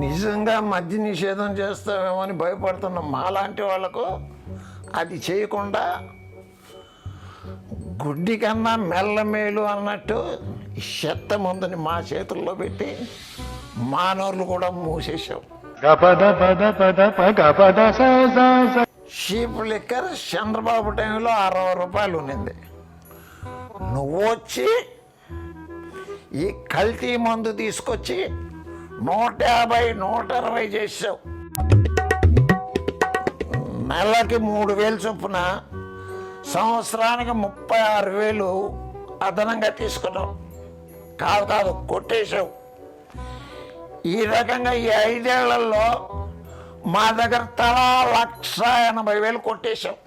నిజంగా మద్య నిషేధం చేస్తామేమో అని భయపడుతున్న మాలాంటి వాళ్ళకు అది చేయకుండా గుడ్డి కన్నా మెల్లమేలు అన్నట్టు ఈ చెత్త మందుని మా చేతుల్లో పెట్టి మా నోర్లు కూడా మూసేసావు. చీప్ లిక్కర్ చంద్రబాబు టైంలో 60 రూపాయలు ఉన్నింది. నువ్వు వచ్చి ఈ కల్తీ మందు తీసుకొచ్చి 150, 120 చేసావు. నెలకి 3,000 చొప్పున సంవత్సరానికి 36,000 అదనంగా తీసుకున్నావు. కాదు కొట్టేశావు. ఈ రకంగా ఈ 5 ఏళ్లలో మా దగ్గర తలా 1,80,000 కొట్టేశావు.